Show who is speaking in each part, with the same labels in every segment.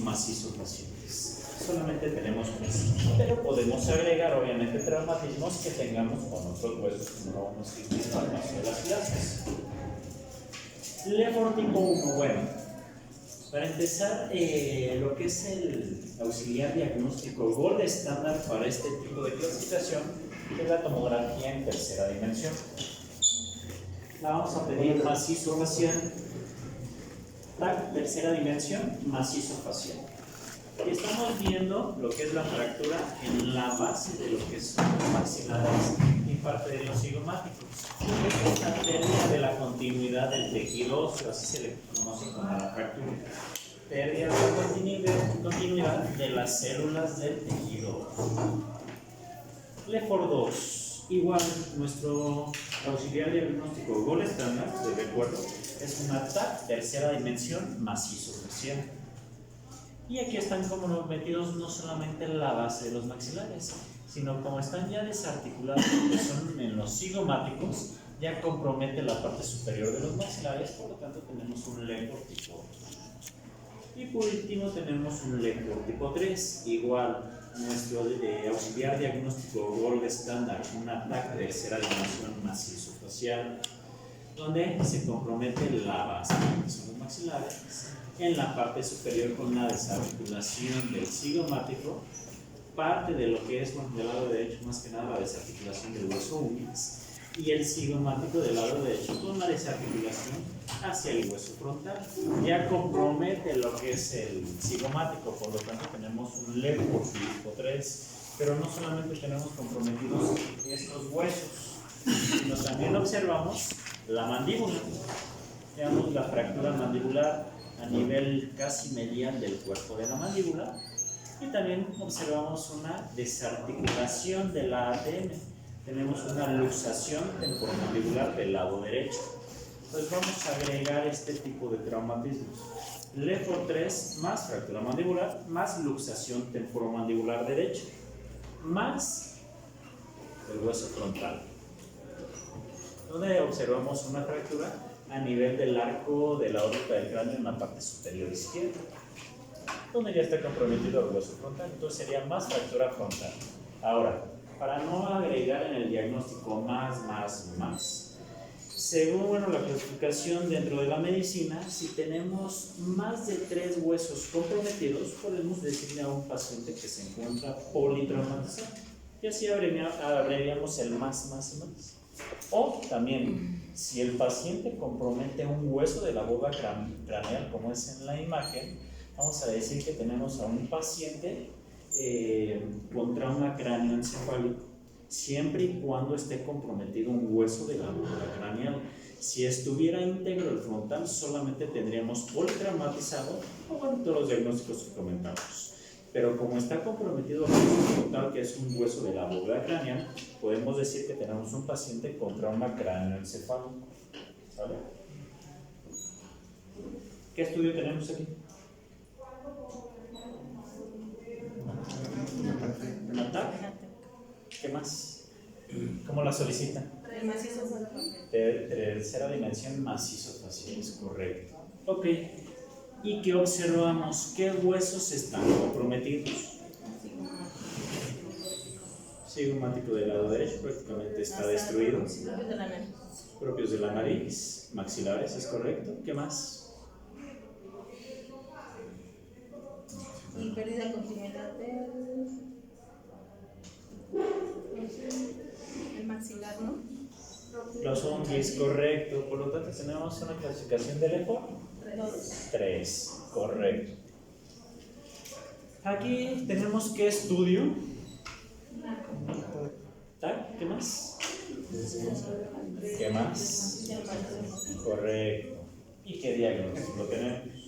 Speaker 1: macizos faciales. Solamente tenemos tres, pero podemos agregar obviamente traumatismos que tengamos con otros huesos como los isquiotibiales de las clases. LEFOR tipo 1, bueno, para empezar, lo que es el auxiliar diagnóstico gold estándar para este tipo de clasificación es la tomografía en tercera dimensión. La vamos a pedir macizo facial, tercera dimensión, macizo facial. Y estamos viendo lo que es la fractura en la base de lo que son los maxilares y parte de los cigomáticos. Es la pérdida de la continuidad del tejido óseo, así se le conoce como la fractura. Pérdida de la continuidad de las células del tejido óseo. LEFOR 2, igual nuestro auxiliar diagnóstico gold estándar, de recuerdo, es una TAC tercera dimensión macizo facial. Y aquí están como metidos no solamente en la base de los maxilares, sino como están ya desarticulados, que son en los cigomáticos, ya compromete la parte superior de los maxilares, por lo tanto tenemos un LEFOR tipo 2. Y por último tenemos un LEFOR tipo 3, igual nuestro auxiliar diagnóstico gold estándar, una TAC tercera dimensión macizo facial, donde se compromete la base, que son los maxilares, en la parte superior con la desarticulación del cigomático, parte de lo que es, bueno, del lado derecho más que nada la desarticulación del hueso unguis, y el cigomático del lado derecho con la desarticulación hacia el hueso frontal. Ya compromete lo que es el cigomático, por lo tanto tenemos un LEFOR tipo 3, pero no solamente tenemos comprometidos estos huesos, sino también observamos la mandíbula. Veamos la fractura mandibular a nivel casi medial del cuerpo de la mandíbula, y también observamos una desarticulación de la ATM. Tenemos una luxación temporomandibular del lado derecho. Entonces vamos a agregar este tipo de traumatismos. LEFOR 3 más fractura mandibular más luxación temporomandibular derecho más el hueso frontal, donde observamos una fractura a nivel del arco de la órbita del cráneo en la parte superior izquierda, donde ya está comprometido el hueso frontal. Entonces sería más fractura frontal. Ahora, para no agregar en el diagnóstico más, según la clasificación dentro de la medicina, si tenemos más de 3 huesos comprometidos, podemos decirle a un paciente que se encuentra politraumatizado, y así abreviamos el más. O también, si el paciente compromete un hueso de la bóveda craneal, como es en la imagen, vamos a decir que tenemos a un paciente con trauma cráneoencefálico, siempre y cuando esté comprometido un hueso de la bóveda craneal. Si estuviera íntegro el frontal, solamente tendríamos politraumatizado o todos los diagnósticos que comentamos. Pero como está comprometido el hueso frontal, que es un hueso de la bóveda craneal, podemos decir que tenemos un paciente con trauma cráneoencefálico. ¿Sale? ¿Qué estudio tenemos aquí? ¿Una TAC? ¿Qué más? ¿Cómo la solicitan? Tercera dimensión macizo facial, es correcto. Ok. ¿Y qué observamos? ¿Qué huesos están comprometidos? Cigomático del lado derecho prácticamente está destruido. Propios de la nariz, maxilares, es correcto. ¿Qué más?
Speaker 2: Y pérdida de continuidad del maxilar, ¿no?
Speaker 1: Los unguis, correcto. Por lo tanto, tenemos una clasificación de LEFOR 3, correcto. Aquí tenemos qué estudio. ¿Tak? ¿Qué más? ¿Qué más? Correcto. ¿Y qué diagnóstico tenemos?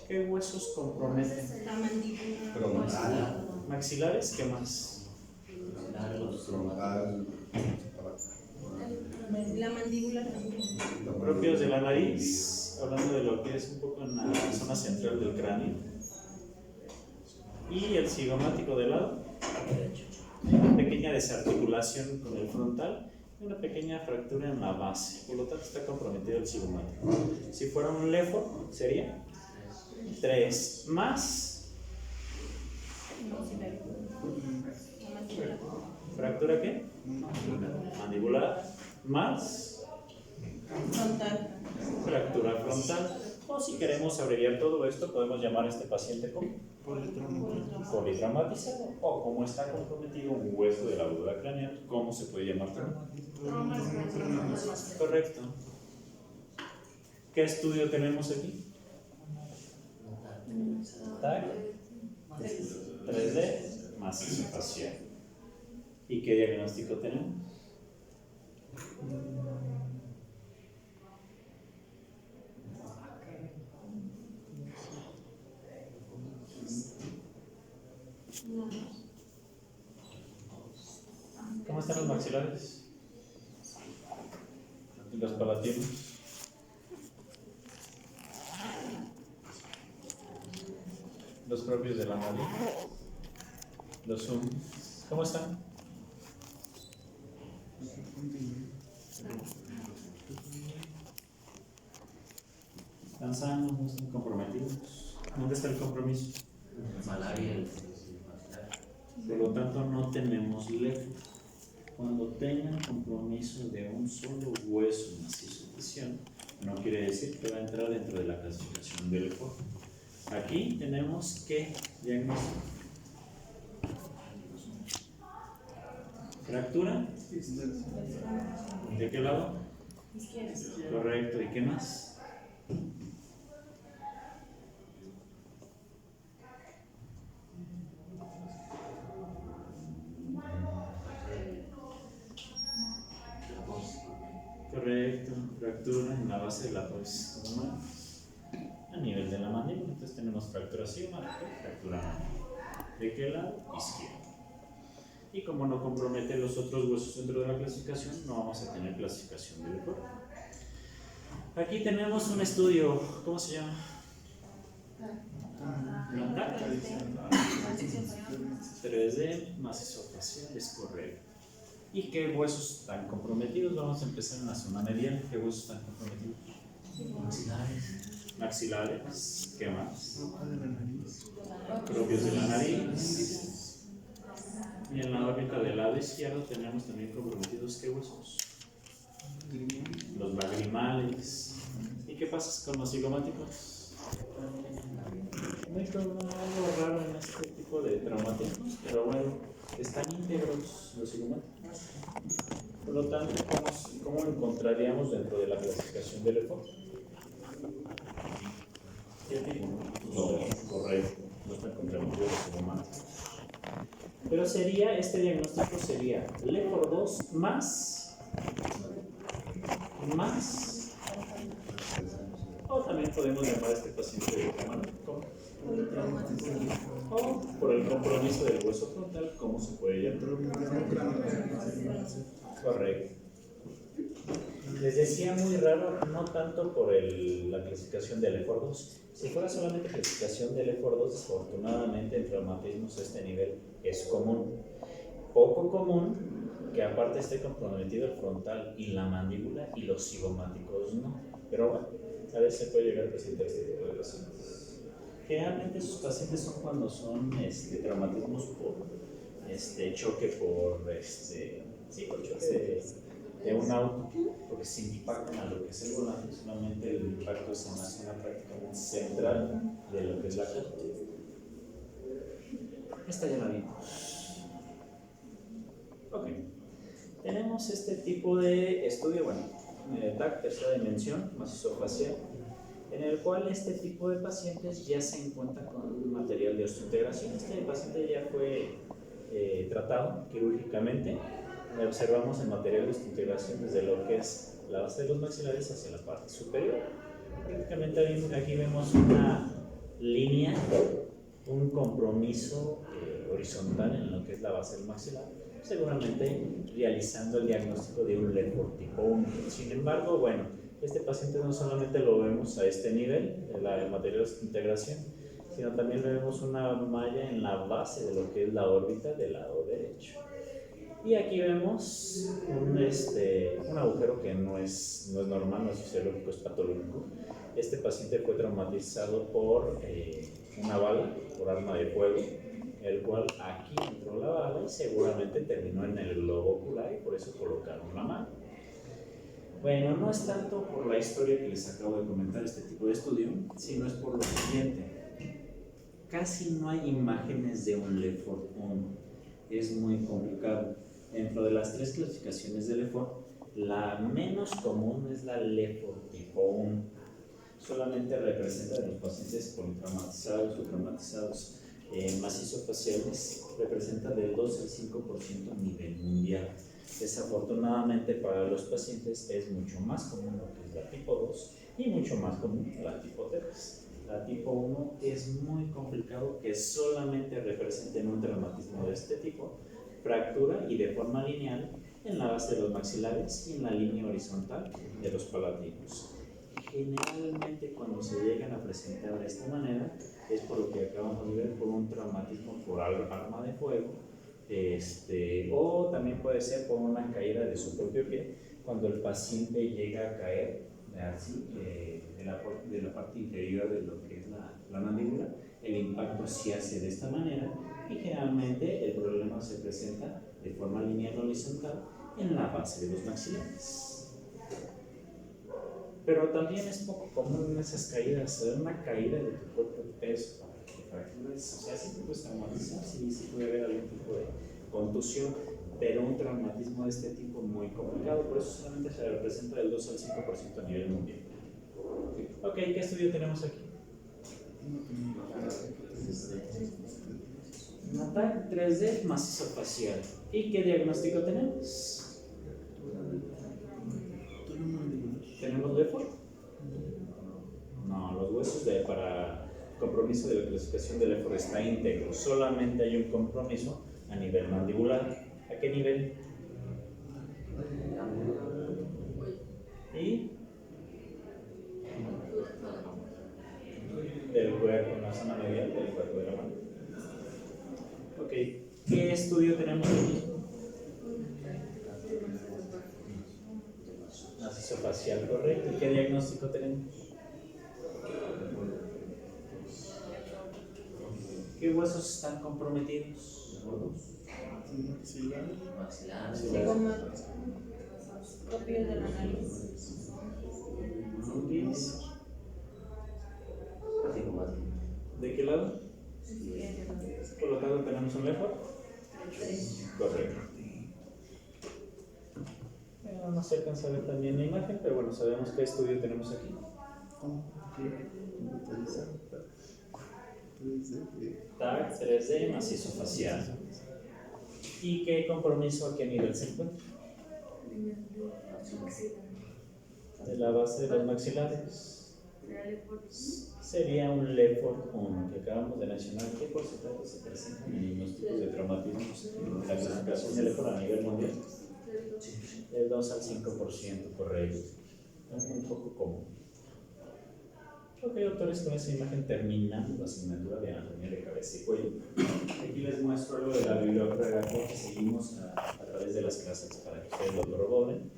Speaker 1: ¿Qué huesos comprometen?
Speaker 2: La mandíbula.
Speaker 1: ¿Maxilares? ¿Qué más?
Speaker 2: La mandíbula también.
Speaker 1: Propios de la nariz, hablando de lo que es un poco en la zona central del cráneo. Y el cigomático del lado derecho. Pequeña desarticulación con el frontal una pequeña fractura en la base, por lo tanto está comprometido el cigomático. Si fuera un lefo, sería 3 más. ¿Fractura qué? Mandibular más
Speaker 2: Frontal.
Speaker 1: fractura frontal. O si queremos abreviar todo esto, podemos llamar a este paciente como politraumatizado, o como está comprometido un hueso de la bóveda craneal, ¿cómo se puede llamar también? Correcto. ¿Qué estudio tenemos aquí? TAC 3D macizo facial. ¿Y qué diagnóstico tenemos? ¿Cómo están los maxilares? ¿Y los palatinos? Los propios de la nariz. Los zoom. ¿Cómo están? ¿Están sanos? ¿No están comprometidos? ¿Dónde está el compromiso?
Speaker 3: Malaria.
Speaker 1: Por lo tanto, no tenemos lefo. Cuando tengan compromiso de un solo hueso macizo facial, no quiere decir que va a entrar dentro de la clasificación del lefo. Aquí tenemos que diagnóstico. ¿Fractura? ¿De qué lado? Correcto. ¿Y qué más? Correcto, fractura en la base de la apófisis coronal a nivel de la mandíbula. Entonces tenemos fractura cigomática, fractura mandíbula. ¿De qué lado? Izquierdo. Y como no compromete los otros huesos dentro de la clasificación, no vamos a tener clasificación del cuerpo. Aquí tenemos un estudio, ¿cómo se llama? ¿TAC? 3D macizo facial, es correcto. ¿Y qué huesos están comprometidos? Vamos a empezar en la zona medial. ¿Qué huesos están comprometidos?
Speaker 3: Maxilares.
Speaker 1: Maxilares. ¿Qué más? Propios de la nariz. Y en la órbita del lado izquierdo tenemos también comprometidos ¿qué huesos? Los lagrimales. ¿Y qué pasa con los cigomáticos? No hay algo raro en este tipo de traumatismos, pero bueno, están íntegros los cigomáticos. Por lo tanto, ¿cómo lo encontraríamos dentro de la clasificación del EFO? ¿Qué tipo? No, correcto, no está comprometido los cigomáticos. Pero este diagnóstico sería LEFOR 2 más, o también podemos llamar a este paciente de ¿cómo? O por el compromiso del hueso frontal, ¿cómo se puede llamar? Correcto. Les decía muy raro, no tanto por la clasificación del LEFOR 2. Si fuera solamente clasificación del LEFOR 2, desafortunadamente en traumatismos a este nivel es común. Poco común que aparte esté comprometido el frontal y la mandíbula y los cigomáticos no. Pero bueno, a veces se puede llegar a presentar este tipo de pacientes. Generalmente sus pacientes son cuando son traumatismos por choque por choque de un auto, porque se impactan a lo que es el volante, solamente el impacto es en la zona prácticamente central de lo que es la cara. Esta ya la vimos. Ok. Tenemos este tipo de estudio, bueno, TAC, tercera dimensión, macizo facial, en el cual este tipo de pacientes ya se encuentra con material de osteointegración. Este paciente ya fue tratado quirúrgicamente. Observamos el material de osteointegración desde lo que es la base de los maxilares hacia la parte superior. Prácticamente aquí vemos una línea, un compromiso horizontal en lo que es la base del maxilar, seguramente realizando el diagnóstico de un LEFOR tipo 1. Sin embargo, bueno, este paciente no solamente lo vemos a este nivel, el material de integración, sino también vemos una malla en la base de lo que es la órbita del lado derecho. Y aquí vemos un agujero que no es normal, no es fisiológico, es patológico. Este paciente fue traumatizado por una bala, por arma de fuego, el cual aquí entró la bala y seguramente terminó en el globo ocular y por eso colocaron la mano. Bueno, no es tanto por la historia que les acabo de comentar este tipo de estudio, sino es por lo siguiente. Casi no hay imágenes de un Lefort 1. Es muy complicado. Dentro de las 3 clasificaciones de Lefort, la menos común es la Lefort tipo 1. Solamente representa a los pacientes politraumatizados o traumatizados macizo-faciales, representa del 2 al 5% a nivel mundial. Desafortunadamente para los pacientes es mucho más común lo que es la tipo 2 y mucho más común la tipo 3. La tipo 1 es muy complicado que solamente representen un traumatismo de este tipo, fractura y de forma lineal en la base de los maxilares y en la línea horizontal de los palatinos. Generalmente cuando se llegan a presentar de esta manera es por lo que acabamos de ver, por un traumatismo por arma de fuego, o también puede ser por una caída de su propio pie, cuando el paciente llega a caer así, de la parte inferior de lo que es la mandíbula. El impacto se hace de esta manera y generalmente el problema se presenta de forma lineal horizontal en la base de los maxilares. Pero también es poco común en esas caídas, una caída de tu propio peso para que fractures, o sea, sí te puedes traumatizar, sí puede haber algún tipo de contusión, pero un traumatismo de este tipo muy complicado, por eso solamente se representa del 2 al 5% a nivel mundial. Ok, ¿qué estudio tenemos aquí? Un ataque 3D macizo facial. ¿Y qué diagnóstico tenemos? ¿Tenemos Lefort? No, los huesos para compromiso de la clasificación de Lefort está íntegro. Solamente hay un compromiso a nivel mandibular. ¿A qué nivel? ¿Y? Del cuerpo, en la zona medial del cuerpo de la mano. Ok, ¿qué estudio tenemos aquí? Macizo facial, correcto. ¿Y qué diagnóstico tenemos? ¿Qué huesos están comprometidos?
Speaker 2: Cigomáticos, propios de la nariz.
Speaker 1: ¿De qué lado? Por lo tanto, tenemos un Lefort. Correcto. No se alcanza a ver también la imagen, pero bueno, sabemos qué estudio tenemos aquí. TAC 3D macizo facial. ¿Y qué compromiso a qué nivel se encuentra? De la base de los maxilares. Sería un Lefort 1 que acabamos de mencionar. ¿Qué porcentaje se presentan en los tipos de traumatismos en la clasificación de Lefort a nivel mundial? Del 2 al 5%, correcto. Es un poco común. Ok, doctores, con esa imagen terminamos la asignatura de anatomía de cabeza y cuello. Aquí les muestro algo de la bibliografía que seguimos a través de las clases para que ustedes lo corroboren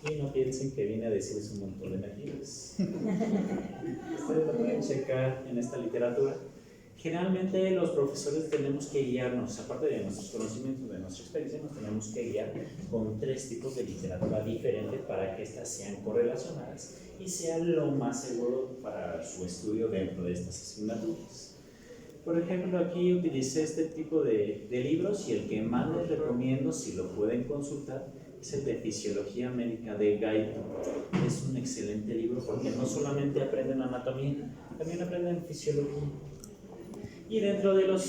Speaker 1: y no piensen que viene a decirles un montón de mentiras. Ustedes lo pueden checar en esta literatura. Generalmente los profesores tenemos que guiarnos, aparte de nuestros conocimientos, de nuestra experiencia, nos tenemos que guiar con 3 tipos de literatura diferentes para que estas sean correlacionadas y sea lo más seguro para su estudio dentro de estas asignaturas. Por ejemplo, aquí utilicé este tipo de libros y el que más les recomiendo, si lo pueden consultar, es el de Fisiología Médica de Gaito. Es un excelente libro porque no solamente aprenden anatomía, también aprenden fisiología. Y dentro de las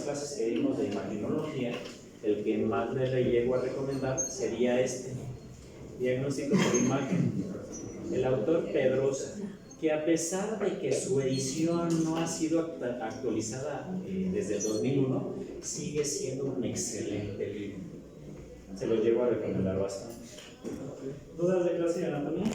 Speaker 1: clases que vimos de imagenología, el que más les llego a recomendar sería este, Diagnóstico por Imagen. El autor Pedrosa, que a pesar de que su edición no ha sido actualizada desde el 2001, sigue siendo un excelente libro. Se lo llevo a recomendar bastante. ¿Dudas de clase de anatomía?